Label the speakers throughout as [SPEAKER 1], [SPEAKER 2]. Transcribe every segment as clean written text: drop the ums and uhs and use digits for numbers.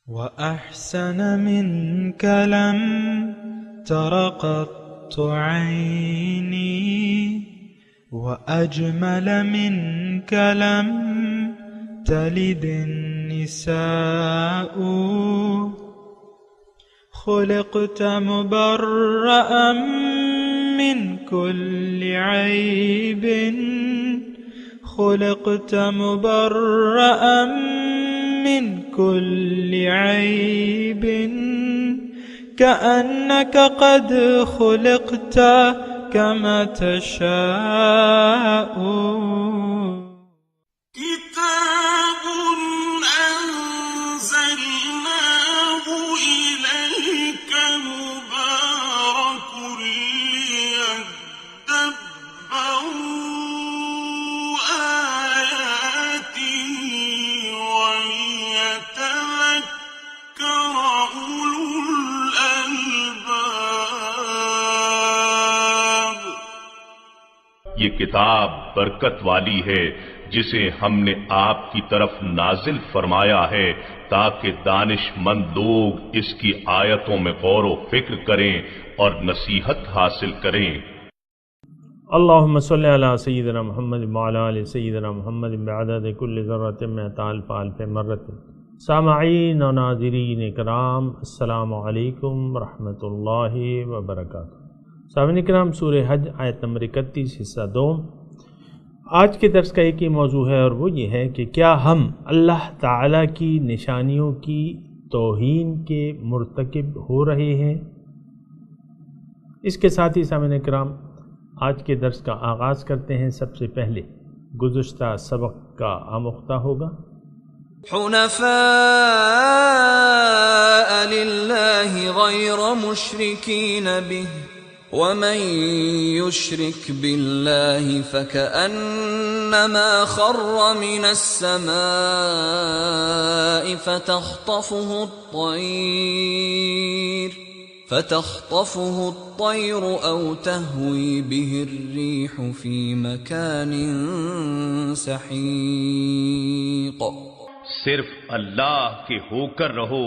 [SPEAKER 1] وأحسن منك لم تر قط عيني وأجمل منك لم تلد النساء خلقت مبرأ من كل عيب خلقت مبرأ من كل عيب كأنك قد خلقت كما تشاء
[SPEAKER 2] كتاب أنزلناه إليك مبارك ليدبروا آياته وليتذكر أولو الألباب۔
[SPEAKER 3] یہ کتاب برکت والی ہے جسے ہم نے آپ کی طرف نازل فرمایا ہے تاکہ دانش مند لوگ اس کی آیتوں میں غور و فکر کریں اور نصیحت حاصل کریں۔
[SPEAKER 4] اللہم صلی علی سیدنا محمد وعلی آل سیدنا محمد بعدد کل ذرۃ مئۃ الف الف مرۃ۔ سامعین و ناظرین کرام، السلام علیکم ورحمۃ اللہ وبرکاتہ۔ سامعین کرام، سورہ حج آیت نمبر 31 حصہ 2۔ آج کے درس کا ایک ہی موضوع ہے اور وہ یہ ہے کہ کیا ہم اللہ تعالیٰ کی نشانیوں کی توہین کے مرتکب ہو رہے ہیں؟ اس کے ساتھ ہی سامعین کرام آج کے درس کا آغاز کرتے ہیں۔ سب سے پہلے گزشتہ سبق کا آموختہ ہوگا۔
[SPEAKER 5] حنفاء للہ غیر مشرکین بہ ومن يشرك بالله فكأنما خر من السماء فتخطفه الطير أو تهوي به الريح في مكان سحيق۔
[SPEAKER 3] صرف اللہ کے ہو کر رہو،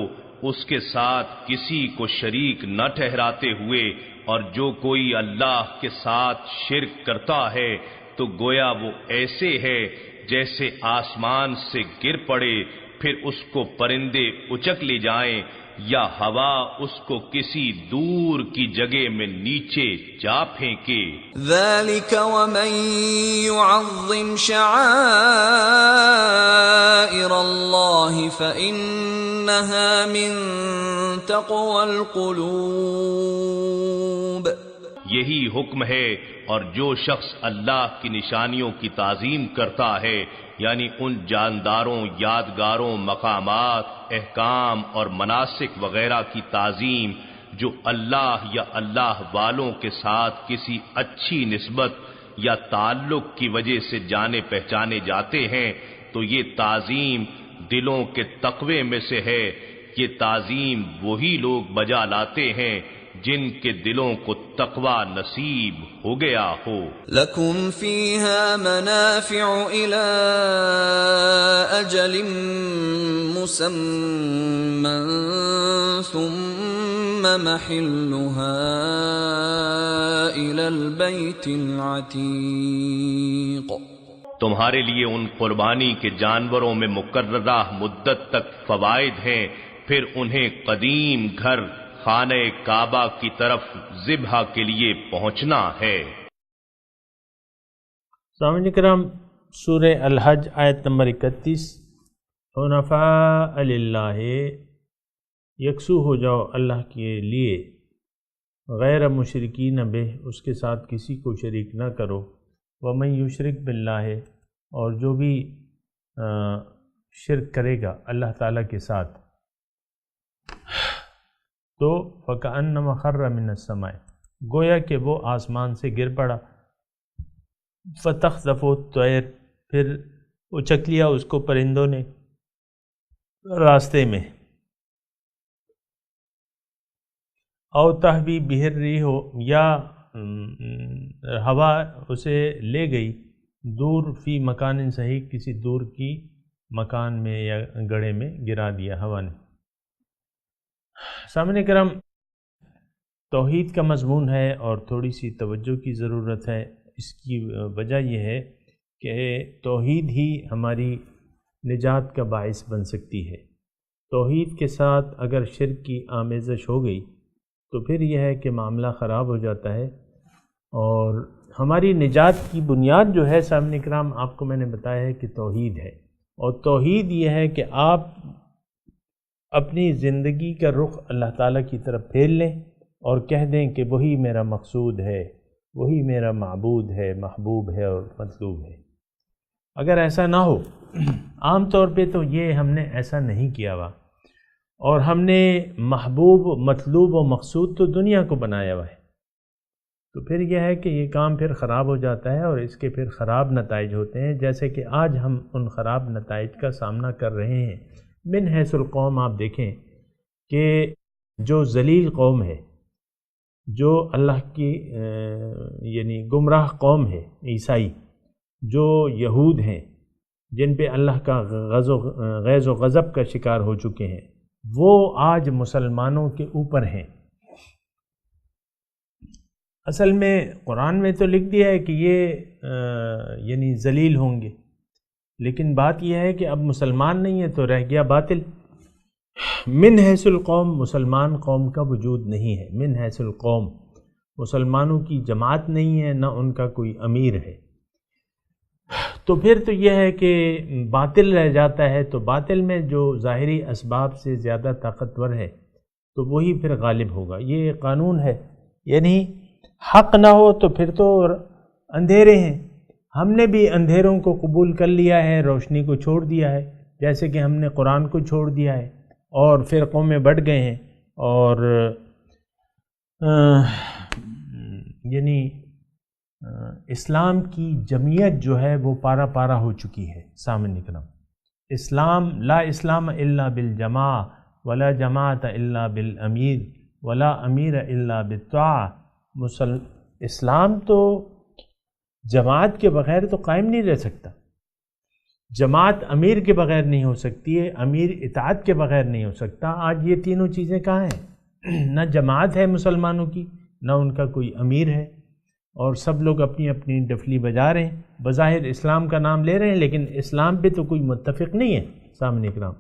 [SPEAKER 3] اس کے ساتھ کسی کو شریک نہ ٹھہراتے ہوئے، اور جو کوئی اللہ کے ساتھ شرک کرتا ہے تو گویا وہ ایسے ہے جیسے آسمان سے گر پڑے پھر اس کو پرندے اچک لے جائیں یا ہوا اس کو کسی دور کی جگہ میں نیچے جا پھینکے۔
[SPEAKER 5] ذلك ومن يعظم شعائر الله فإنها من تقوى القلوب۔
[SPEAKER 3] یہی حکم ہے، اور جو شخص اللہ کی نشانیوں کی تعظیم کرتا ہے، یعنی ان جانداروں، یادگاروں، مقامات، احکام اور مناسک وغیرہ کی تعظیم جو اللہ یا اللہ والوں کے ساتھ کسی اچھی نسبت یا تعلق کی وجہ سے جانے پہچانے جاتے ہیں، تو یہ تعظیم دلوں کے تقوی میں سے ہے۔ یہ تعظیم وہی لوگ بجا لاتے ہیں جن کے دلوں کو تقوی نصیب ہو گیا ہو۔
[SPEAKER 5] لکم فیہا منافع الی اجل مسمى ثم محلها الی البیت العتیق۔
[SPEAKER 3] تمہارے لیے ان قربانی کے جانوروں میں مقررہ مدت تک فوائد ہیں، پھر انہیں قدیم گھر خانہ کعبہ کی طرف ذبح کے لیے پہنچنا ہے۔
[SPEAKER 4] سامعین کرام، سورہ الحج آیت نمبر 31۔ حنفاء للہ، یکسو ہو جاؤ اللہ کے لیے، غیر مشرکین بہ، اس کے ساتھ کسی کو شریک نہ کرو، ومن یشرک باللہ، اور جو بھی شرک کرے گا اللہ تعالیٰ کے ساتھ تو فکأنما خر من السماء، گویا کہ وہ آسمان سے گر پڑا، فتخطفہ الطیر، پھر اچک لیا اس کو پرندوں نے راستے میں، او تہوی بہ الریح، یا ہوا اسے لے گئی دور، فی مکان صحیح، کسی دور کی مکان میں یا گڑھے میں گرا دیا ہوا نے۔ سامعین کرام، توحید کا مضمون ہے اور تھوڑی سی توجہ کی ضرورت ہے۔ اس کی وجہ یہ ہے کہ توحید ہی ہماری نجات کا باعث بن سکتی ہے۔ توحید کے ساتھ اگر شرک کی آمیزش ہو گئی تو پھر یہ ہے کہ معاملہ خراب ہو جاتا ہے، اور ہماری نجات کی بنیاد جو ہے سامعین کرام آپ کو میں نے بتایا ہے کہ توحید ہے، اور توحید یہ ہے کہ آپ اپنی زندگی کا رخ اللہ تعالیٰ کی طرف پھیر لیں اور کہہ دیں کہ وہی میرا مقصود ہے، وہی میرا معبود ہے، محبوب ہے اور مطلوب ہے۔ اگر ایسا نہ ہو، عام طور پہ تو یہ ہم نے ایسا نہیں کیا ہوا، اور ہم نے محبوب، مطلوب و مقصود تو دنیا کو بنایا ہوا ہے، تو پھر یہ ہے کہ یہ کام پھر خراب ہو جاتا ہے اور اس کے پھر خراب نتائج ہوتے ہیں، جیسے کہ آج ہم ان خراب نتائج کا سامنا کر رہے ہیں۔ من حیث القوم آپ دیکھیں کہ جو ذلیل قوم ہے، جو اللہ کی یعنی گمراہ قوم ہے، عیسائی، جو یہود ہیں جن پہ اللہ کا غیظ و غضب کا شکار ہو چکے ہیں، وہ آج مسلمانوں کے اوپر ہیں۔ اصل میں قرآن میں تو لکھ دیا ہے کہ یہ یعنی ذلیل ہوں گے، لیکن بات یہ ہے کہ اب مسلمان نہیں ہے تو رہ گیا باطل۔ من حیث القوم مسلمان قوم کا وجود نہیں ہے، من حیث القوم مسلمانوں کی جماعت نہیں ہے، نہ ان کا کوئی امیر ہے، تو پھر تو یہ ہے کہ باطل رہ جاتا ہے۔ تو باطل میں جو ظاہری اسباب سے زیادہ طاقتور ہے تو وہی پھر غالب ہوگا، یہ قانون ہے۔ یعنی حق نہ ہو تو پھر تو اندھیرے ہیں، ہم نے بھی اندھیروں کو قبول کر لیا ہے، روشنی کو چھوڑ دیا ہے، جیسے کہ ہم نے قرآن کو چھوڑ دیا ہے اور فرقوں میں بٹ گئے ہیں، اور یعنی اسلام کی جمعیت جو ہے وہ پارا پارا ہو چکی ہے۔ سامعین کرام، اسلام لا اسلام الا بالجماع ولا جماعت الا بالامیر ولا امیر الا بالطاعہ۔ اسلام تو جماعت کے بغیر تو قائم نہیں رہ سکتا، جماعت امیر کے بغیر نہیں ہو سکتی ہے، امیر اطاعت کے بغیر نہیں ہو سکتا۔ آج یہ تینوں چیزیں کہاں ہیں؟ نہ جماعت ہے مسلمانوں کی، نہ ان کا کوئی امیر ہے، اور سب لوگ اپنی اپنی ڈفلی بجا رہے ہیں، بظاہر اسلام کا نام لے رہے ہیں لیکن اسلام پہ تو کوئی متفق نہیں ہے۔ سامعین کرام،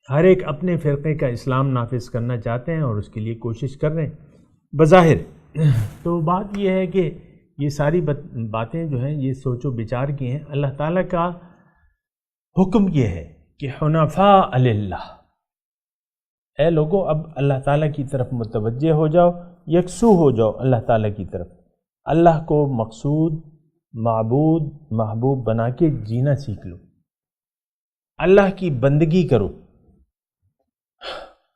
[SPEAKER 4] ہر ایک اپنے فرقے کا اسلام نافذ کرنا چاہتے ہیں اور اس کے لیے کوشش کر رہے ہیں بظاہر۔ تو بات یہ ہے کہ یہ ساری باتیں جو ہیں یہ سوچ و بچار کی ہیں۔ اللہ تعالیٰ کا حکم یہ ہے کہ حنفاء للہ، اے لوگو اب اللہ تعالیٰ کی طرف متوجہ ہو جاؤ، یکسو ہو جاؤ اللہ تعالیٰ کی طرف، اللہ کو مقصود، معبود، محبوب بنا کے جینا سیکھ لو، اللہ کی بندگی کرو،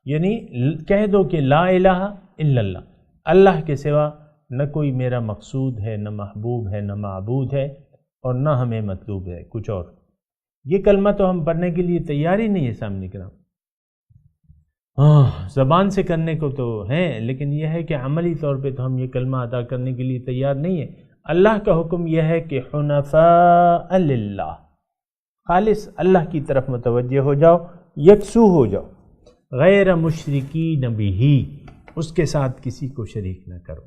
[SPEAKER 4] یعنی کہہ دو کہ لا الہ الا اللہ، اللہ کے سوا نہ کوئی میرا مقصود ہے، نہ محبوب ہے، نہ معبود ہے، اور نہ ہمیں مطلوب ہے کچھ اور۔ یہ کلمہ تو ہم پڑھنے کے لیے تیار ہی نہیں ہے سامنے کرام، زبان سے کرنے کو تو ہیں، لیکن یہ ہے کہ عملی طور پہ تو ہم یہ کلمہ ادا کرنے کے لیے تیار نہیں ہے۔ اللہ کا حکم یہ ہے کہ حنفاء للہ، خالص اللہ کی طرف متوجہ ہو جاؤ، یکسو ہو جاؤ، غیر مشرکین بہ، اس کے ساتھ کسی کو شریک نہ کرو،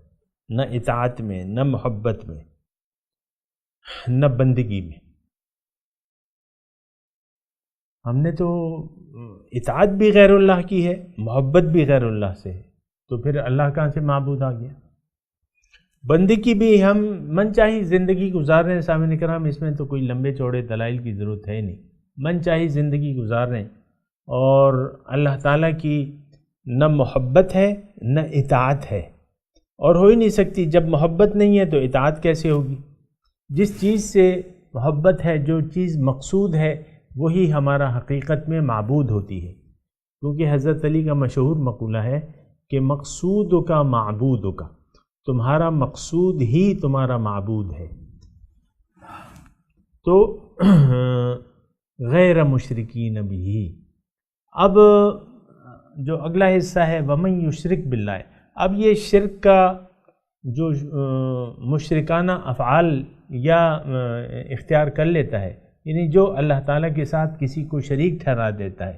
[SPEAKER 4] نہ اطاعت میں، نہ محبت میں، نہ بندگی میں۔ ہم نے تو اطاعت بھی غیر اللہ کی ہے، محبت بھی غیر اللہ سے ہے، تو پھر اللہ کہاں سے معبود آ گیا؟ بندگی بھی ہم من چاہی زندگی گزار رہے ہیں سامعین کرام، اس میں تو کوئی لمبے چوڑے دلائل کی ضرورت ہے نہیں، من چاہی زندگی گزار رہے ہیں، اور اللہ تعالیٰ کی نہ محبت ہے نہ اطاعت ہے، اور ہو ہی نہیں سکتی۔ جب محبت نہیں ہے تو اطاعت کیسے ہوگی؟ جس چیز سے محبت ہے، جو چیز مقصود ہے، وہی ہمارا حقیقت میں معبود ہوتی ہے، کیونکہ حضرت علی کا مشہور مقولہ ہے کہ مقصود کا معبود کا، تمہارا مقصود ہی تمہارا معبود ہے۔ تو غیر مشرکین بہ، اب جو اگلا حصہ ہے وَمَن یشرک باللہ، اب یہ شرک کا جو مشرکانہ افعال یا اختیار کر لیتا ہے، یعنی جو اللہ تعالیٰ کے ساتھ کسی کو شریک ٹھہرا دیتا ہے،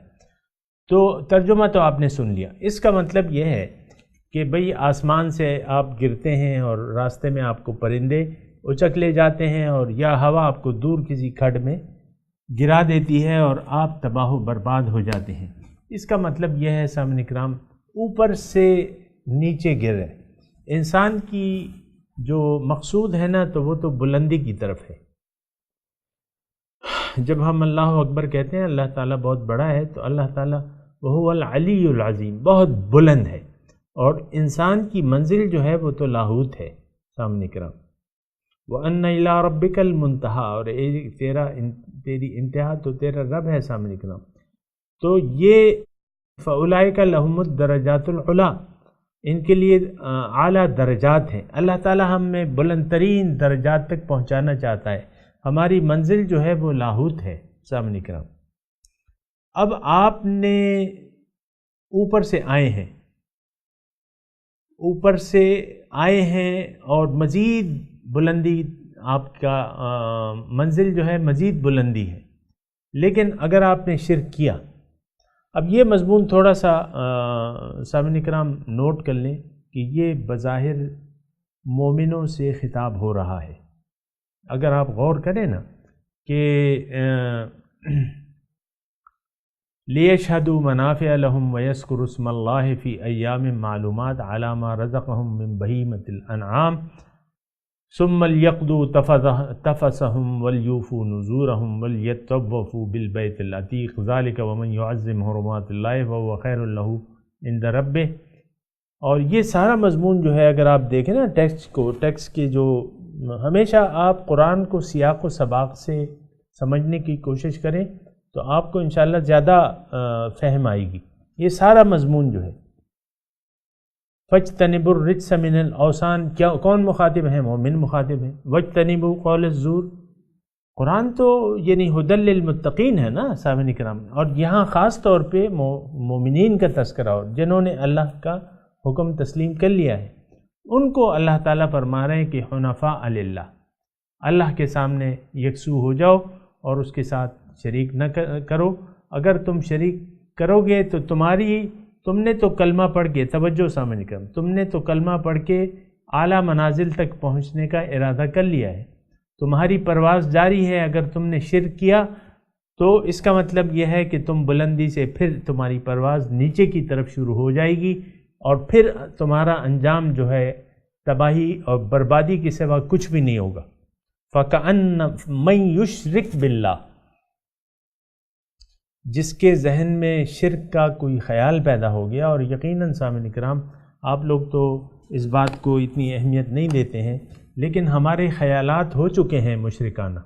[SPEAKER 4] تو ترجمہ تو آپ نے سن لیا. اس کا مطلب یہ ہے کہ بھئی آسمان سے آپ گرتے ہیں اور راستے میں آپ کو پرندے اچک لے جاتے ہیں، اور یا ہوا آپ کو دور کسی کھڈ میں گرا دیتی ہے اور آپ تباہ و برباد ہو جاتے ہیں. اس کا مطلب یہ ہے سامعین کرام، اوپر سے نیچے گر رہے. انسان کی جو مقصود ہے نا تو وہ تو بلندی کی طرف ہے. جب ہم اللہ اکبر کہتے ہیں اللہ تعالیٰ بہت بڑا ہے، تو اللہ تعالیٰ وہو العلی العظیم، بہت بلند ہے، اور انسان کی منزل جو ہے وہ تو لاہوت ہے سامنے کرام. وَأَنَّ إِلَىٰ رَبِّكَ الْمُنْتَهَىٰ، اور تیری انتہا تو تیرا رب ہے سامنے کرام. تو یہ فَأُولَٰئِكَ لَهُمُ الدَّرَجَاتُ الْعُلَىٰ، ان کے لیے اعلیٰ درجات ہیں. اللہ تعالیٰ ہم میں بلند ترین درجات تک پہنچانا چاہتا ہے. ہماری منزل جو ہے وہ لاہوت ہے سامنے کرام. اب آپ نے اوپر سے آئے ہیں اور مزید بلندی، آپ کا منزل جو ہے مزید بلندی ہے. لیکن اگر آپ نے شرک کیا، اب یہ مضمون تھوڑا سا سامعین کرام نوٹ کر لیں کہ یہ بظاہر مومنوں سے خطاب ہو رہا ہے. اگر آپ غور کریں نا کہ لِيَشْهَدُوا مَنَافِعَ لَهُمْ وَيَذْكُرُوا اسْمَ اللَّهِ فِي أَيَّامٍ مَّعْلُومَاتٍ عَلَىٰ مَا رَزَقَهُم مِّن بَهِيمَةِ الْأَنْعَامِ ثُمَّ لْيَقْضُوا تَفَثَهُمْ وَلْيُوفُوا نُذُورَهُمْ وَلْيَطَّوَّفُوا بِالْبَيْتِ الْعَتِيقِ ذَلِكَ وَمَن يُعَظِّمْ حُرُمَاتِ اللَّهِ فَهُوَ خَيْرٌ لَّهُ عِندَ رَبِّهِ. اور یہ سارا مضمون جو ہے اگر آپ دیکھیں نا ٹیکسٹ کے جو ہمیشہ آپ قرآن کو سیاق و سباق سے سمجھنے کی کوشش کریں تو آپ کو انشاءاللہ زیادہ فہم آئے گی. یہ سارا مضمون جو ہے فَاجْتَنِبُوا الرِّجْسَ مِنَ الْأَوْثَانِ، کون مخاطب ہیں؟ مومن مخاطب ہیں. وَاجْتَنِبُوا قَوْلَ الزُّورِ، قرآن تو یعنی ہدی للمتقین ہے نا سامعین کرام، اور یہاں خاص طور پہ مومنین کا تذکرہ اور جنہوں نے اللہ کا حکم تسلیم کر لیا ہے، ان کو اللہ تعالیٰ فرما رہے ہیں کہ حنفاء للہ، اللہ کے سامنے یکسو ہو جاؤ اور اس کے ساتھ شریک نہ کرو. اگر تم شریک کرو گے تو تم نے تو کلمہ پڑھ کے، توجہ سامنے کرم، تم نے تو کلمہ پڑھ کے اعلیٰ منازل تک پہنچنے کا ارادہ کر لیا ہے، تمہاری پرواز جاری ہے. اگر تم نے شرک کیا تو اس کا مطلب یہ ہے کہ تم بلندی سے پھر تمہاری پرواز نیچے کی طرف شروع ہو جائے گی، اور پھر تمہارا انجام جو ہے تباہی اور بربادی کے سوا کچھ بھی نہیں ہوگا. فَكَأَنَّ مَن يُشْرِكْ بِاللَّهِ، جس کے ذہن میں شرک کا کوئی خیال پیدا ہو گیا، اور یقیناً سامعین کرام آپ لوگ تو اس بات کو اتنی اہمیت نہیں دیتے ہیں، لیکن ہمارے خیالات ہو چکے ہیں مشرکانہ.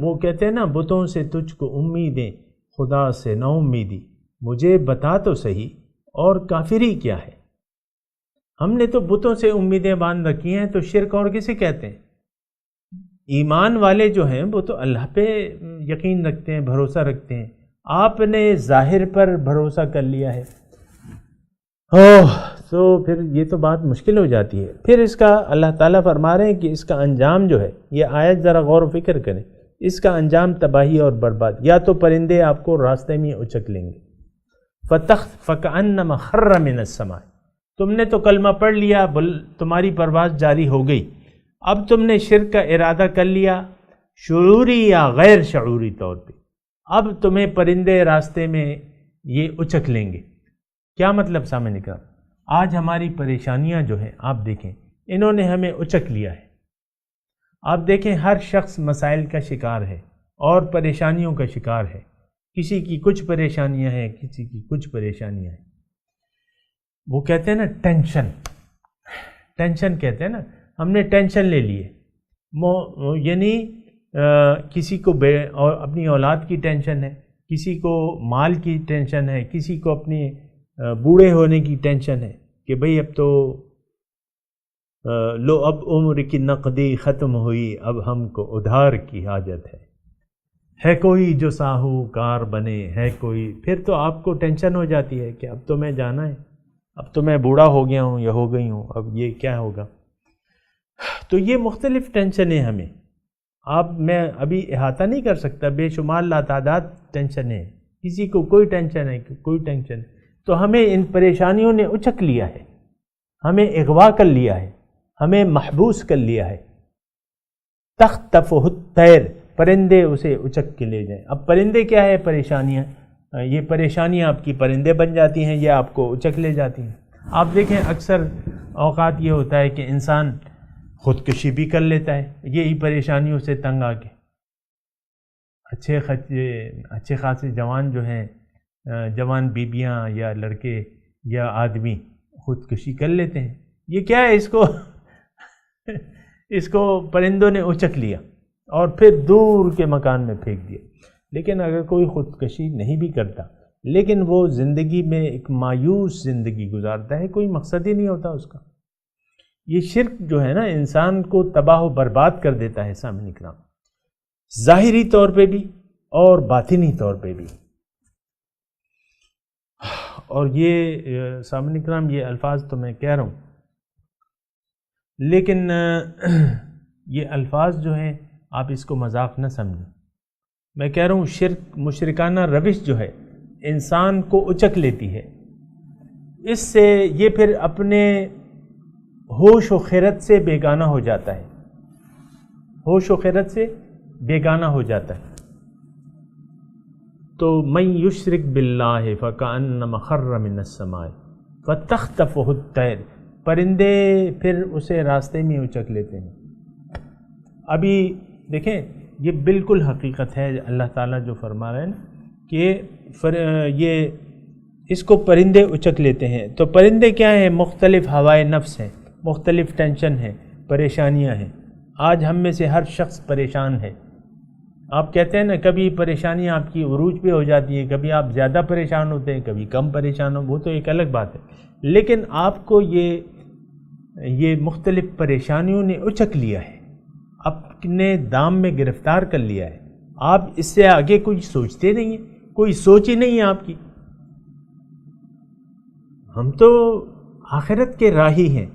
[SPEAKER 4] وہ کہتے ہیں نا، بتوں سے تجھ کو امیدیں خدا سے نہ امیدی، مجھے بتا تو صحیح اور کافری کیا ہے. ہم نے تو بتوں سے امیدیں باندھ رکھی ہیں، تو شرک اور کسے کہتے ہیں؟ ایمان والے جو ہیں وہ تو اللہ پہ یقین رکھتے ہیں، بھروسہ رکھتے ہیں. آپ نے ظاہر پر بھروسہ کر لیا ہے، تو پھر یہ تو بات مشکل ہو جاتی ہے. پھر اس کا اللہ تعالیٰ فرما رہے ہیں کہ اس کا انجام جو ہے، یہ آیت ذرا غور و فکر کریں، اس کا انجام تباہی اور برباد. یا تو پرندے آپ کو راستے میں اچک لیں گے، فَكَأَنَّمَا خَرَّ مِنَ السَّمَاءِ، تم نے تو کلمہ پڑھ لیا، تمہاری پرواز جاری ہو گئی. اب تم نے شرک کا ارادہ کر لیا، شعوری یا غیر شعوری طور پہ، اب تمہیں پرندے راستے میں یہ اچک لیں گے. کیا مطلب سامنے کا؟ آج ہماری پریشانیاں جو ہیں آپ دیکھیں، انہوں نے ہمیں اچک لیا ہے. آپ دیکھیں ہر شخص مسائل کا شکار ہے اور پریشانیوں کا شکار ہے. کسی کی کچھ پریشانیاں ہیں، کسی کی کچھ پریشانیاں ہیں. وہ کہتے ہیں نا ٹینشن کہتے ہیں نا، ہم نے ٹینشن لے لیے. یعنی کسی کو اپنی اولاد کی ٹینشن ہے، کسی کو مال کی ٹینشن ہے، کسی کو اپنی بوڑھے ہونے کی ٹینشن ہے کہ بھئی اب تو لو اب عمر کی نقدی ختم ہوئی، اب ہم کو ادھار کی حاجت ہے کوئی جو ساہوکار بنے، ہے کوئی. پھر تو آپ کو ٹینشن ہو جاتی ہے کہ اب تو میں جانا ہے، اب تو میں بوڑھا ہو گیا ہوں یا ہو گئی ہوں، اب یہ کیا ہوگا. تو یہ مختلف ٹینشنیں ہمیں، میں ابھی احاطہ نہیں کر سکتا، بے شمار لاتعداد ٹینشنیں. کسی کو کوئی ٹینشن ہے، کوئی ٹینشن ہے. تو ہمیں ان پریشانیوں نے اچک لیا ہے، ہمیں اغوا کر لیا ہے، ہمیں محبوس کر لیا ہے. تخطفہ الطیر، پرندے اسے اچک کے لے جائیں. اب پرندے کیا ہے؟ پریشانیاں. یہ پریشانیاں آپ کی پرندے بن جاتی ہیں یا آپ کو اچک لے جاتی ہیں. آپ دیکھیں اکثر اوقات یہ ہوتا ہے کہ انسان خودکشی بھی کر لیتا ہے یہی پریشانیوں سے تنگ آ کے. اچھے خاصے جوان جو ہیں، جوان بیبیاں یا لڑکے یا آدمی خودکشی کر لیتے ہیں. یہ کیا ہے؟ اس کو پرندوں نے اچک لیا اور پھر دور کے مکان میں پھینک دیا. لیکن اگر کوئی خودکشی نہیں بھی کرتا لیکن وہ زندگی میں ایک مایوس زندگی گزارتا ہے، کوئی مقصد ہی نہیں ہوتا اس کا. یہ شرک جو ہے نا انسان کو تباہ و برباد کر دیتا ہے سامعین کرام، ظاہری طور پہ بھی اور باطنی طور پہ بھی. اور یہ سامعین کرام یہ الفاظ تو میں کہہ رہا ہوں، لیکن یہ الفاظ جو ہیں آپ اس کو مذاق نہ سمجھیں. میں کہہ رہا ہوں شرک، مشرکانہ روش جو ہے انسان کو اچک لیتی ہے. اس سے یہ پھر اپنے ہوش و خیرت سے بیگانہ ہو جاتا ہے، ہوش و خیرت سے بیگانہ ہو جاتا ہے. تو من یشرک باللہ فکأنما خر من السماء فتخطفہ الطیر، پرندے پھر اسے راستے میں اچک لیتے ہیں. ابھی دیکھیں یہ بالکل حقیقت ہے اللہ تعالیٰ جو فرما رہے ہیں کہ یہ اس کو پرندے اچک لیتے ہیں. تو پرندے کیا ہیں؟ مختلف ہوائے نفس ہیں، مختلف ٹینشن ہیں، پریشانیاں ہیں. آج ہم میں سے ہر شخص پریشان ہے. آپ کہتے ہیں نا کبھی پریشانیاں آپ کی عروج پہ ہو جاتی ہیں، کبھی آپ زیادہ پریشان ہوتے ہیں، کبھی کم پریشان ہو، وہ تو ایک الگ بات ہے. لیکن آپ کو یہ مختلف پریشانیوں نے اچک لیا ہے، اپنے دام میں گرفتار کر لیا ہے. آپ اس سے آگے کچھ سوچتے نہیں ہیں، کوئی سوچ ہی نہیں ہے آپ کی. ہم تو آخرت کے راہی ہیں،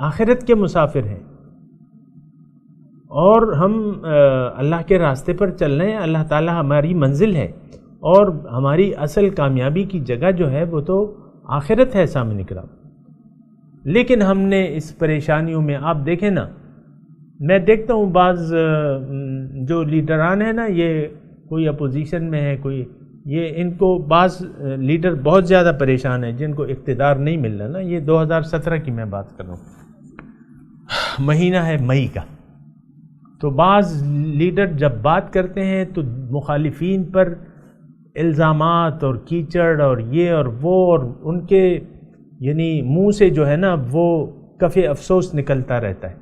[SPEAKER 4] آخرت کے مسافر ہیں، اور ہم اللہ کے راستے پر چل رہے ہیں. اللہ تعالی ہماری منزل ہے اور ہماری اصل کامیابی کی جگہ جو ہے وہ تو آخرت ہے سامنے کرام. لیکن ہم نے اس پریشانیوں میں، آپ دیکھیں نا، میں دیکھتا ہوں بعض جو لیڈران ہیں نا، یہ کوئی اپوزیشن میں ہے، کوئی یہ ان کو بعض لیڈر بہت زیادہ پریشان ہیں جن کو اقتدار نہیں مل رہا نا. یہ 2017 کی میں بات کر رہا ہوں، مہینہ ہے مئی کا. تو بعض لیڈر جب بات کرتے ہیں تو مخالفین پر الزامات اور کیچڑ اور یہ اور وہ، اور ان کے یعنی منہ سے جو ہے نا وہ کف افسوس نکلتا رہتا ہے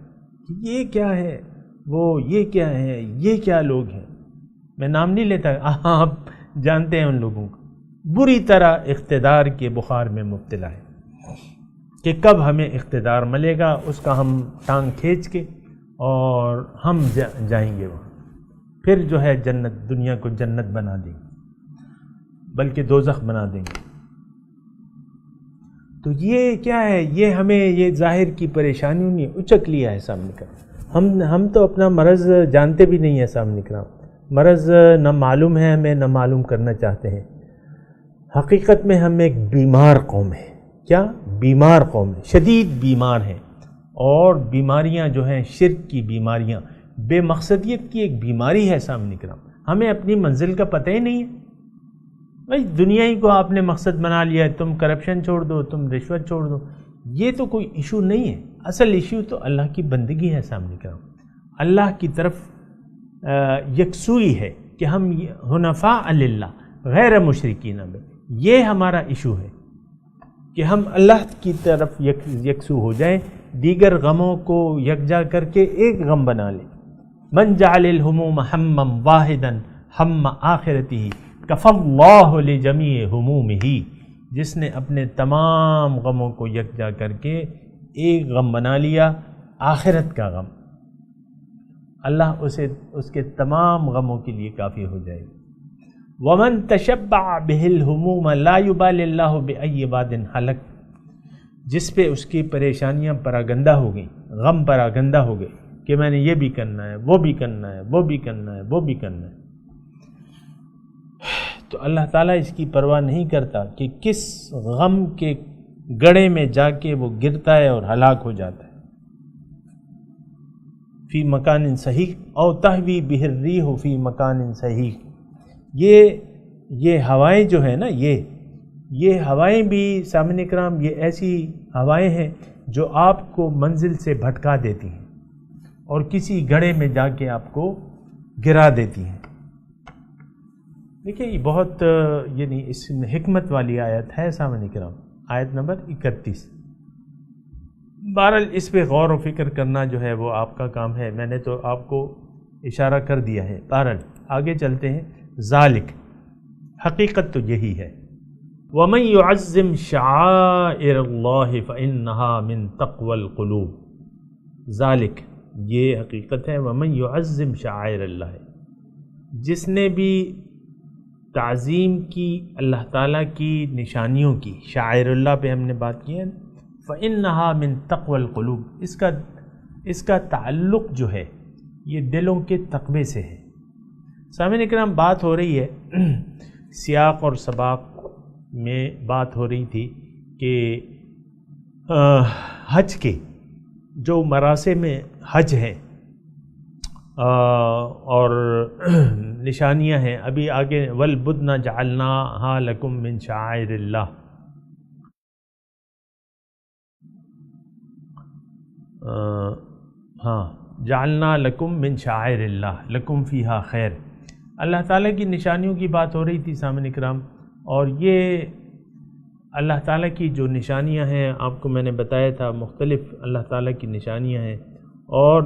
[SPEAKER 4] کہ یہ کیا ہے، وہ یہ کیا ہے، یہ کیا لوگ ہیں. میں نام نہیں لیتا، آپ جانتے ہیں ان لوگوں کو. بری طرح اقتدار کے بخار میں مبتلا ہے کہ کب ہمیں اقتدار ملے گا، اس کا ہم ٹانگ کھینچ کے اور ہم جائیں گے وہاں. پھر جو ہے جنت، دنیا کو جنت بنا دیں گے بلکہ دوزخ بنا دیں گے. تو یہ کیا ہے؟ یہ ہمیں یہ ظاہر کی پریشانیوں نے اچک لیا ہے سامنے کا. ہم تو اپنا مرض جانتے بھی نہیں ہے سامنے کا. مرض نہ معلوم ہے ہمیں، نہ معلوم کرنا چاہتے ہیں. حقیقت میں ہم ایک بیمار قوم ہے. کیا بیمار قوم ہے، شدید بیمار ہیں. اور بیماریاں جو ہیں شرک کی بیماریاں، بے مقصدیت کی ایک بیماری ہے سامنے کرام. ہمیں اپنی منزل کا پتہ ہی نہیں ہے. بھائی دنیا ہی کو آپ نے مقصد بنا لیا ہے، تم کرپشن چھوڑ دو، تم رشوت چھوڑ دو. یہ تو کوئی ایشو نہیں ہے. اصل ایشو تو اللہ کی بندگی ہے سامنے کرام. اللہ کی طرف یکسوئی ہے کہ ہم حنفاء للہ غیر مشرکین بہ. یہ ہمارا ایشو ہے کہ ہم اللہ کی طرف یکسو ہو جائیں، دیگر غموں کو یکجا کر کے ایک غم بنا لیں. من جعل الہموم ہما واحدا ہم آخرتہ کفی اللہ لجمیع ہمومہ. جس نے اپنے تمام غموں کو یکجا کر کے ایک غم بنا لیا، آخرت کا غم، اللہ اسے اس کے تمام غموں کے لیے کافی ہو جائے گا. ومن تشبع بہ الہموم لا یبالی اللہ بأی واد ہلک. جس پہ اس کی پریشانیاں پراگندہ ہو گئیں، غم پراگندہ ہو گئے کہ میں نے یہ بھی کرنا ہے، وہ بھی کرنا ہے، وہ بھی کرنا ہے، وہ بھی کرنا ہے. تو اللہ تعالیٰ اس کی پرواہ نہیں کرتا کہ کس غم کے گڑھے میں جا کے وہ گرتا ہے اور ہلاک ہو جاتا ہے۔ فی مکان صحیح او تہوی بہ الریح فی مکان صحیح، یہ ہوائیں جو ہیں نا، یہ ہوائیں بھی سامعین اکرام، یہ ایسی ہوائیں ہیں جو آپ کو منزل سے بھٹکا دیتی ہیں اور کسی گڑھے میں جا کے آپ کو گرا دیتی ہیں۔ دیکھیں یہ بہت یعنی اس میں حکمت والی آیت ہے سامعین اکرام، آیت نمبر 31۔ بہرحال اس پہ غور و فکر کرنا جو ہے وہ آپ کا کام ہے، میں نے تو آپ کو اشارہ کر دیا ہے۔ بہرحال آگے چلتے ہیں۔ ذالک، حقیقت تو یہی ہے، وَمَن يُعَظِّمْ شَعَائِرَ اللَّهِ فَإِنَّهَا مِن تَقْوَى الْقُلُوبِ۔ ذالک، یہ حقیقت ہے، وَمَن يُعَظِّمْ شَعَائِرَ اللَّهِ، جس نے بھی تعظیم کی اللہ تعالیٰ کی نشانیوں کی، شاعر اللہ پہ ہم نے بات کی ہے، فَإِنَّهَا مِن تَقْوَى الْقُلُوبِ، اس کا تعلق جو ہے یہ دلوں کے تقوی سے ہے۔ سامعین اکرام بات ہو رہی ہے، سیاق اور سباق میں بات ہو رہی تھی کہ حج کے جو مراسم حج ہیں اور نشانیاں ہیں، ابھی آگے وَالْبُدْنَ جَعَلْنَاهَا لَكُم مِّن شَعَائِرِ اللَّهِ، جعلنا لکم من شعائر اللہ لکم فیہا خیر، اللہ تعالیٰ کی نشانیوں کی بات ہو رہی تھی سامعین اکرام، اور یہ اللہ تعالیٰ کی جو نشانیاں ہیں آپ کو میں نے بتایا تھا، مختلف اللہ تعالیٰ کی نشانیاں ہیں، اور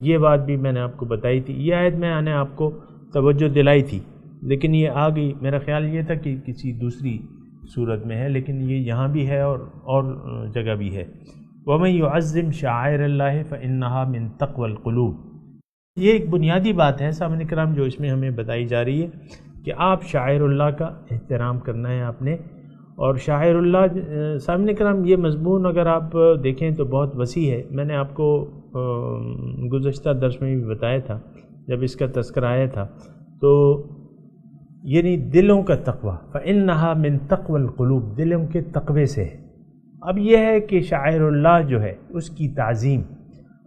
[SPEAKER 4] یہ بات بھی میں نے آپ کو بتائی تھی۔ یہ آیت میں نے آپ کو توجہ دلائی تھی، لیکن یہ آ گئی، میرا خیال یہ تھا کہ کسی دوسری صورت میں ہے، لیکن یہ یہاں بھی ہے اور جگہ بھی ہے۔ وَمَن يُعَظِّمْ شَعَائِرَ اللَّهِ فَإِنَّهَا مِن تَقْوَى الْقُلُوبِ، یہ ایک بنیادی بات ہے سامعین کرام جو اس میں ہمیں بتائی جا رہی ہے کہ آپ شاعر اللہ کا احترام کرنا ہے آپ نے، اور شاعر اللہ سامعین کرام یہ مضمون اگر آپ دیکھیں تو بہت وسیع ہے۔ میں نے آپ کو گزشتہ درس میں بھی بتایا تھا جب اس کا تذکرہ آیا تھا، تو یعنی دلوں کا تقوی، فَإِنَّهَا مِن تَقْوَى الْقُلُوبِ، دلوں کے تقوی سے ہے۔ اب یہ ہے کہ شاعر اللہ جو ہے اس کی تعظیم،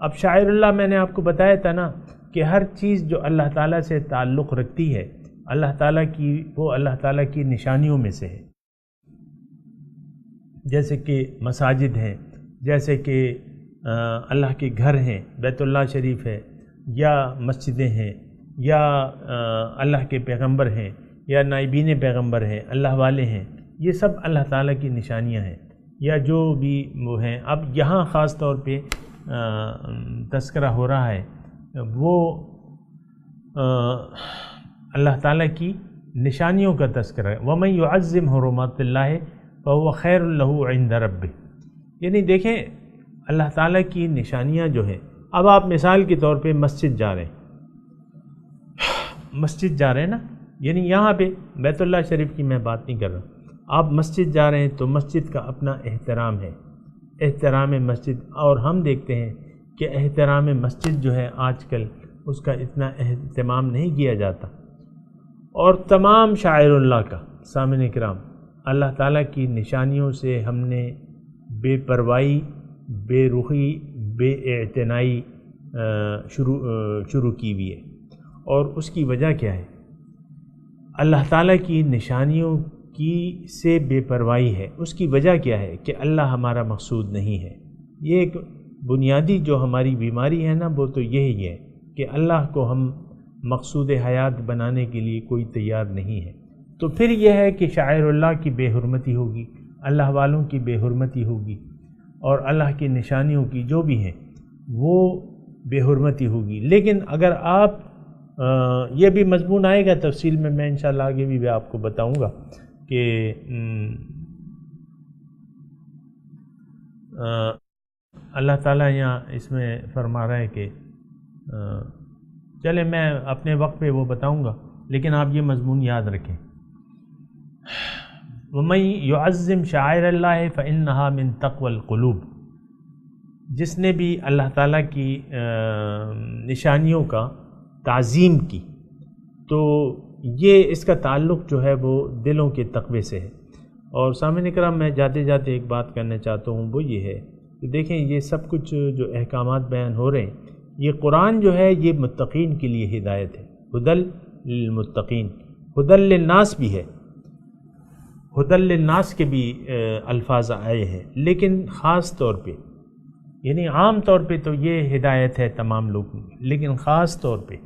[SPEAKER 4] اب شاعر اللہ میں نے آپ کو بتایا تھا نا کہ ہر چیز جو اللہ تعالیٰ سے تعلق رکھتی ہے اللہ تعالیٰ کی، وہ اللہ تعالیٰ کی نشانیوں میں سے ہے، جیسے کہ مساجد ہیں، جیسے کہ اللہ کے گھر ہیں، بیت اللہ شریف ہے، یا مسجدیں ہیں، یا اللہ کے پیغمبر ہیں، یا نائبین پیغمبر ہیں، اللہ والے ہیں، یہ سب اللہ تعالیٰ کی نشانیاں ہیں، یا جو بھی وہ ہیں۔ اب یہاں خاص طور پہ تذکرہ ہو رہا ہے وہ اللہ تعالیٰ کی نشانیوں کا تذکرہ ہے۔ وَمَن يُعَظِّمْ حُرُمَاتِ اللَّهِ فَهُوَ خَيْرٌ لَهُ عِندَ رَبِّهِ، یعنی دیکھیں اللہ تعالیٰ کی نشانیاں جو ہیں، اب آپ مثال کے طور پہ مسجد جا رہے ہیں نا، یعنی یہاں پہ بیت اللہ شریف کی میں بات نہیں کر رہا، آپ مسجد جا رہے ہیں تو مسجد کا اپنا احترام ہے، احترام مسجد، اور ہم دیکھتے ہیں کہ احترام مسجد جو ہے آج کل اس کا اتنا اہتمام نہیں کیا جاتا، اور تمام شاعر اللہ کا سامعین کرام اللہ تعالیٰ کی نشانیوں سے ہم نے بے پرواہی، بے رخی، بے اعتنائی شروع کی ہوئی ہے، اور اس کی وجہ کیا ہے؟ اللہ تعالیٰ کی نشانیوں کی سے بے پرواہی ہے۔ اس کی وجہ کیا ہے؟ کہ اللہ ہمارا مقصود نہیں ہے۔ یہ ایک بنیادی جو ہماری بیماری ہے نا، وہ تو یہی ہے کہ اللہ کو ہم مقصود حیات بنانے کے لیے کوئی تیار نہیں ہے، تو پھر یہ ہے کہ شاعر اللہ کی بے حرمتی ہوگی، اللہ والوں کی بے حرمتی ہوگی، اور اللہ کی نشانیوں کی جو بھی ہیں وہ بے حرمتی ہوگی۔ لیکن اگر آپ یہ بھی مضمون آئے گا تفصیل میں انشاءاللہ آگے بھی آپ کو بتاؤں گا کہ اللہ تعالیٰ یہاں اس میں فرما رہا ہے کہ چلے میں اپنے وقت پہ وہ بتاؤں گا، لیکن آپ یہ مضمون یاد رکھیں۔ وَمَن يُعَظِّمْ شَعَائِرَ اللَّهِ فَإِنَّهَا مِن تَقْوَى الْقُلُوبِ، جس نے بھی اللہ تعالیٰ کی نشانیوں کا تعظیم کی تو یہ اس کا تعلق جو ہے وہ دلوں کے تقوی سے ہے۔ اور سامعین کرام، میں جاتے جاتے ایک بات کرنا چاہتا ہوں، وہ یہ ہے کہ دیکھیں یہ سب کچھ جو احکامات بیان ہو رہے ہیں، یہ قرآن جو ہے یہ متقین کے لیے ہدایت ہے، ہدل للمتقین، ہدل للناس بھی ہے، ہدل للناس کے بھی الفاظ آئے ہیں، لیکن خاص طور پہ، یعنی عام طور پہ تو یہ ہدایت ہے تمام لوگوں کی، لیکن خاص طور پہ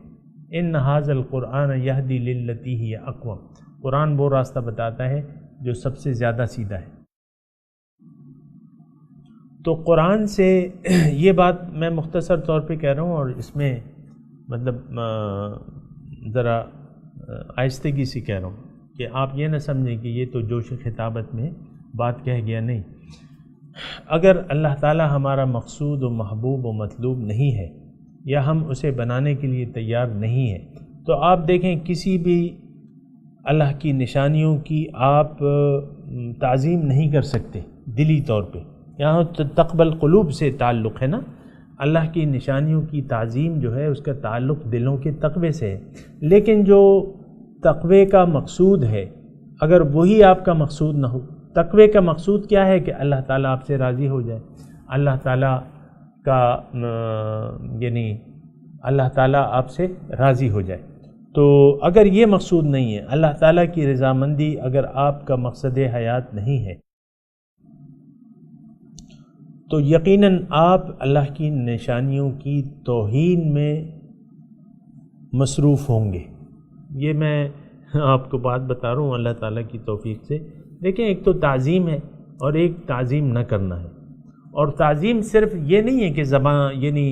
[SPEAKER 4] ان ھذا القرآن یہدی للتی ہی اقوم، قرآن وہ راستہ بتاتا ہے جو سب سے زیادہ سیدھا ہے۔ تو قرآن سے یہ بات میں مختصر طور پہ کہہ رہا ہوں، اور اس میں مطلب ذرا آہستگی سے کہہ رہا ہوں کہ آپ یہ نہ سمجھیں کہ یہ تو جوش خطابت میں بات کہہ گیا، نہیں۔ اگر اللہ تعالی ہمارا مقصود و محبوب و مطلوب نہیں ہے، یا ہم اسے بنانے کے لیے تیار نہیں ہیں، تو آپ دیکھیں کسی بھی اللہ کی نشانیوں کی آپ تعظیم نہیں کر سکتے دلی طور پہ۔ یہاں تقبل قلوب سے تعلق ہے نا، اللہ کی نشانیوں کی تعظیم جو ہے اس کا تعلق دلوں کے تقوی سے ہے، لیکن جو تقوی کا مقصود ہے اگر وہی آپ کا مقصود نہ ہو، تقوی کا مقصود کیا ہے کہ اللہ تعالیٰ آپ سے راضی ہو جائے، اللہ تعالیٰ کا یعنی اللہ تعالیٰ آپ سے راضی ہو جائے۔ تو اگر یہ مقصود نہیں ہے، اللہ تعالیٰ کی رضامندی اگر آپ کا مقصد حیات نہیں ہے، تو یقیناً آپ اللہ کی نشانیوں کی توہین میں مصروف ہوں گے۔ یہ میں آپ کو بات بتا رہا ہوں اللہ تعالیٰ کی توفیق سے۔ دیکھیں، ایک تو تعظیم ہے اور ایک تعظیم نہ کرنا ہے، اور تعظیم صرف یہ نہیں ہے کہ زبان یعنی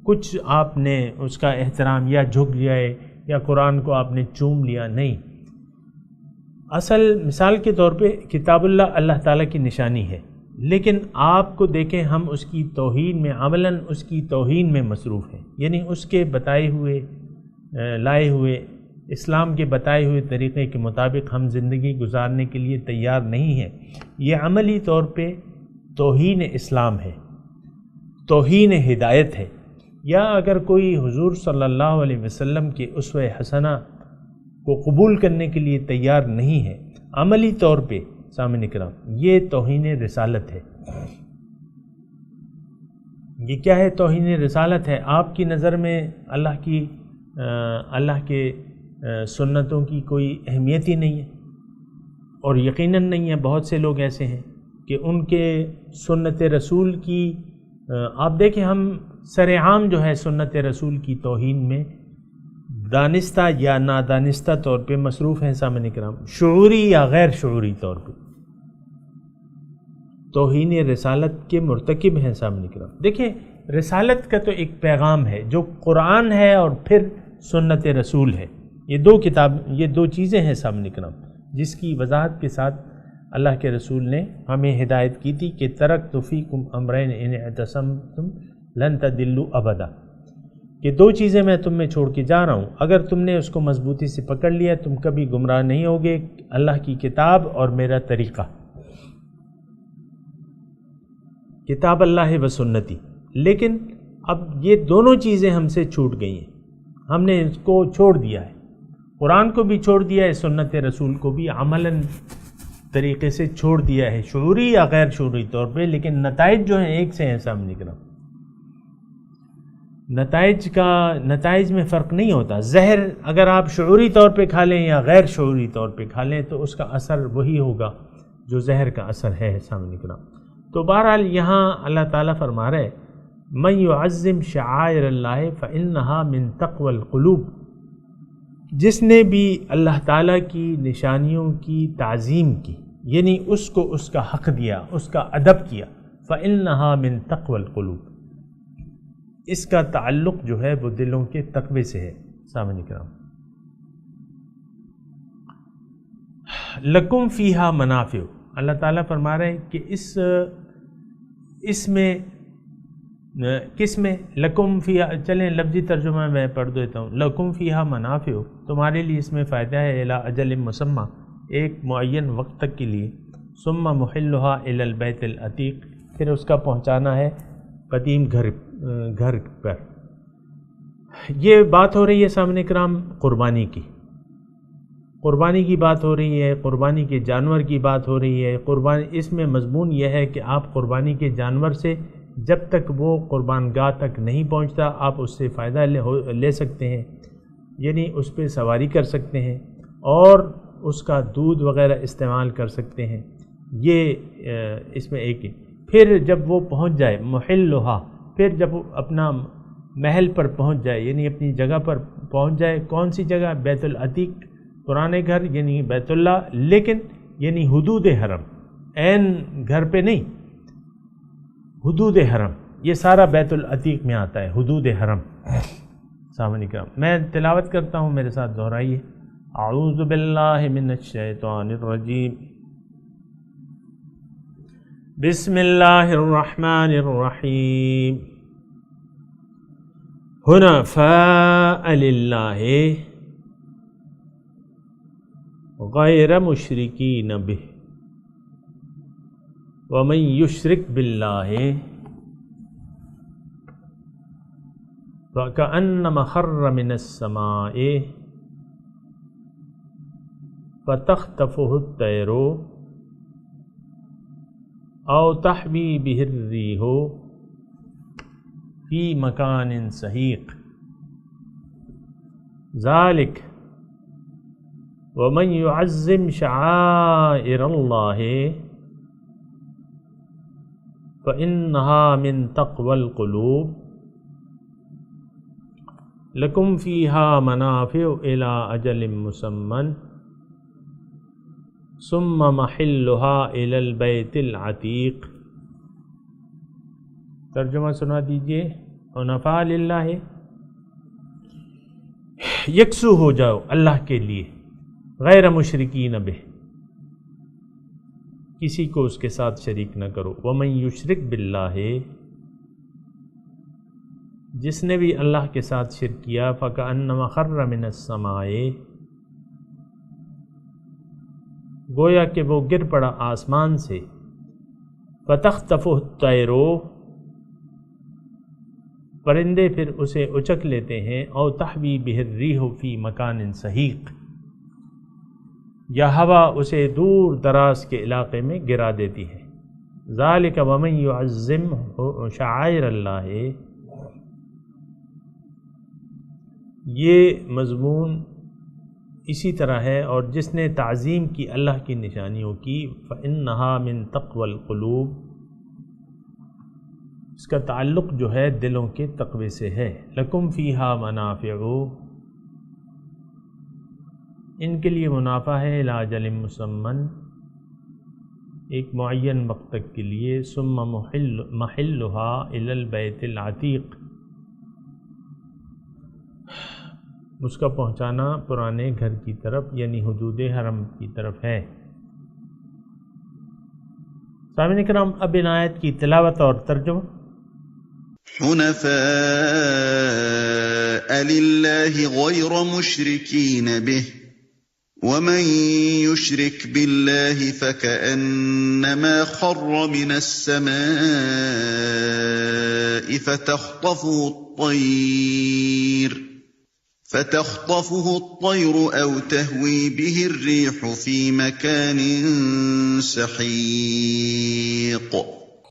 [SPEAKER 4] کچھ آپ نے اس کا احترام یا جھک جائے یا قرآن کو آپ نے چوم لیا، نہیں۔ اصل مثال کے طور پہ کتاب اللہ اللہ تعالیٰ کی نشانی ہے، لیکن آپ کو دیکھیں ہم اس کی توہین میں، عملاً اس کی توہین میں مصروف ہیں، یعنی اس کے بتائے ہوئے لائے ہوئے اسلام کے بتائے ہوئے طریقے کے مطابق ہم زندگی گزارنے کے لیے تیار نہیں ہیں۔ یہ عملی طور پہ توہین اسلام ہے، توہین ہدایت ہے۔ یا اگر کوئی حضور صلی اللہ علیہ وسلم کے اسوہ حسنہ کو قبول کرنے کے لیے تیار نہیں ہے، عملی طور پہ سامعین کرام، یہ توہین رسالت ہے۔ یہ کیا ہے؟ توہین رسالت ہے۔ آپ کی نظر میں اللہ کے سنتوں کی کوئی اہمیت ہی نہیں ہے، اور یقیناً نہیں ہے۔ بہت سے لوگ ایسے ہیں کہ ان کے سنت رسول کی آپ دیکھیں، ہم سر عام جو ہے سنت رسول کی توہین میں دانستہ یا نادانستہ طور پہ مصروف ہیں سامعین کرام، شعوری یا غیر شعوری طور پہ توہین رسالت کے مرتکب ہیں سامعین کرام۔ دیکھیں، رسالت کا تو ایک پیغام ہے جو قرآن ہے اور پھر سنت رسول ہے، یہ دو چیزیں ہیں سامعین کرام، جس کی وضاحت کے ساتھ اللہ کے رسول نے ہمیں ہدایت کی تھی کہ ترکت فیکم امرین ان اعتصمتم لن تضلوا ابدا، کہ دو چیزیں میں تم میں چھوڑ کے جا رہا ہوں، اگر تم نے اس کو مضبوطی سے پکڑ لیا تم کبھی گمراہ نہیں ہوگے، اللہ کی کتاب اور میرا طریقہ، کتاب اللہ و سنتی۔ لیکن اب یہ دونوں چیزیں ہم سے چھوٹ گئی ہیں، ہم نے اس کو چھوڑ دیا ہے، قرآن کو بھی چھوڑ دیا ہے، سنت رسول کو بھی عملاً طریقے سے چھوڑ دیا ہے، شعوری یا غیر شعوری طور پہ، لیکن نتائج جو ہیں ایک سے ہیں سامنے کرام۔ نتائج میں فرق نہیں ہوتا۔ زہر اگر آپ شعوری طور پہ کھا لیں یا غیر شعوری طور پہ کھا لیں تو اس کا اثر وہی ہوگا جو زہر کا اثر ہے سامنے کرام۔ تو بہرحال یہاں اللہ تعالیٰ فرما رہے من یعظم شعائر اللہ فإنها من تقوی القلوب، جس نے بھی اللہ تعالیٰ کی نشانیوں کی تعظیم کی، یعنی اس کو اس کا حق دیا، اس کا ادب کیا، فإنها من تقوی القلوب، اس کا تعلق جو ہے وہ دلوں کے تقوی سے ہے سامعین کرام۔ لکم فیہا منافع، اللہ تعالیٰ فرما رہے ہیں کہ اس میں کس میں لکم فیہا، چلیں لفظی ترجمہ میں پڑھ دیتا ہوں، لکم فیہا منافع، تمہارے لیے اس میں فائدہ ہے، الی اجل مسمی، ایک معین وقت تک کے لیے، ثم محلھا الی البیت العتیق، پھر اس کا پہنچانا ہے قدیم گھر پر۔ یہ بات ہو رہی ہے سامنے کرام قربانی کی، قربانی کی بات ہو رہی ہے، قربانی کے جانور کی بات ہو رہی ہے، اس میں مضمون یہ ہے کہ آپ قربانی کے جانور سے جب تک وہ قربان گاہ تک نہیں پہنچتا آپ اس سے فائدہ لے سکتے ہیں، یعنی اس پہ سواری کر سکتے ہیں اور اس کا دودھ وغیرہ استعمال کر سکتے ہیں۔ یہ اس میں ایک ہے۔ پھر جب وہ پہنچ جائے محلھا، پھر جب وہ اپنا محل پر پہنچ جائے یعنی اپنی جگہ پر پہنچ جائے، کون سی جگہ؟ بیت العتیق، پرانے گھر یعنی بیت اللہ، لیکن یعنی حدود حرم، عین گھر پہ نہیں، حدود حرم، یہ سارا بیت العتیق میں آتا ہے، حدود حرم۔ سامعین کرام میں تلاوت کرتا ہوں، میرے ساتھ دہرائیے۔ اعوذ باللہ من الشیطان الرجیم، بسم اللہ الرحمن الرحیم، حنفاء للہ غیر مشرکین بہ ومن یشرک باللہ فکأنما خر من السماء فتخطفہ الطیر او تحوی بہ الریح فی مکان سحیق، ذالک ومن يعظم شعائر اللہ فإنها من تقوى القلوب، لکم فیہا منافع الی اجل مسمى ثم محلها الی البیت العتیق۔ ترجمہ سنا دیجئے۔ حنفاء للہ، یکسو ہو جاؤ اللہ کے لیے، غیر مشرکین بہ، کسی کو اس کے ساتھ شریک نہ کرو۔ ومن یشرک باللہ، جس نے بھی اللہ کے ساتھ شرک کیا، فکأنما خر من السماء، گویا کہ وہ گر پڑا آسمان سے، فتخطفہ الطیر، پرندے پھر اسے اچک لیتے ہیں، او تحوی بہ الریح فی مکان سحیق، یا ہوا اسے دور دراز کے علاقے میں گرا دیتی ہے۔ ذالک ومن یعظم شعائر اللہ، یہ مضمون اسی طرح ہے، اور جس نے تعظیم کی اللہ کی نشانیوں کی، فإنہا من تقوی القلوب، اس کا تعلق جو ہے دلوں کے تقوی سے ہے۔ لکم فیہا منافع، ان کے لیے منافع ہے، الی اجل مسمى، ایک معین وقت تک کے لیے، ثم محلھا الی البیت العتیق، اس کا پہنچانا پرانے گھر کی طرف یعنی حدود حرم کی طرف ہے۔ سامعین کرام اب ان آیت کی تلاوت اور ترجمہ۔
[SPEAKER 6] حنفاء للہ غیر مشرکین بہ ومن يشرك بالله فكأنما خر من السماء فتخطفه الطير أو تهوي به الريح في مكان سحيق.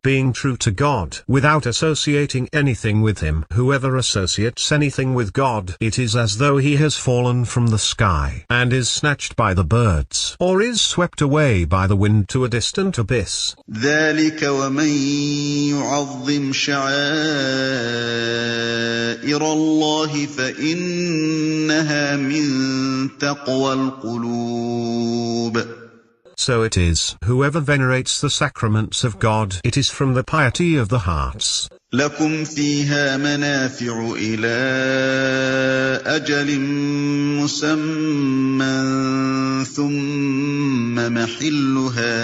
[SPEAKER 7] Being true to God, without associating anything with Him. Whoever associates anything with God, it is as though he has fallen from the sky, and is snatched by the birds, or is swept away by the wind to a distant abyss.
[SPEAKER 6] ذلك ومن يعظم شعائر الله فإنها من تقوى القلوب.
[SPEAKER 7] So it is, whoever venerates the sacraments of God, it is from the piety of the hearts.
[SPEAKER 6] لَكُمْ فِيهَا مَنَافِعُ إِلَىٰ أَجَلٍ مُّسَمًّى ثُمَّ مَحِلُّهَا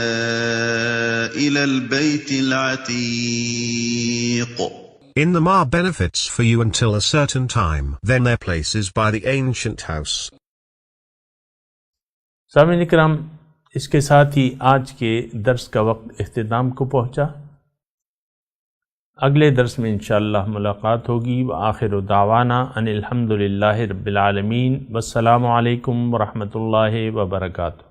[SPEAKER 6] إِلَى الْبَيْتِ الْعَتِيقِ.
[SPEAKER 7] In them are benefits for you until a certain time, then their place is by the ancient house.
[SPEAKER 4] سامعین کرام، اس کے ساتھ ہی آج کے درس کا وقت اختتام کو پہنچا۔ اگلے درس میں انشاءاللہ ملاقات ہوگی۔ وآخر دعوانا ان الحمدللہ رب العالمین، والسلام علیکم ورحمۃ اللہ وبرکاتہ۔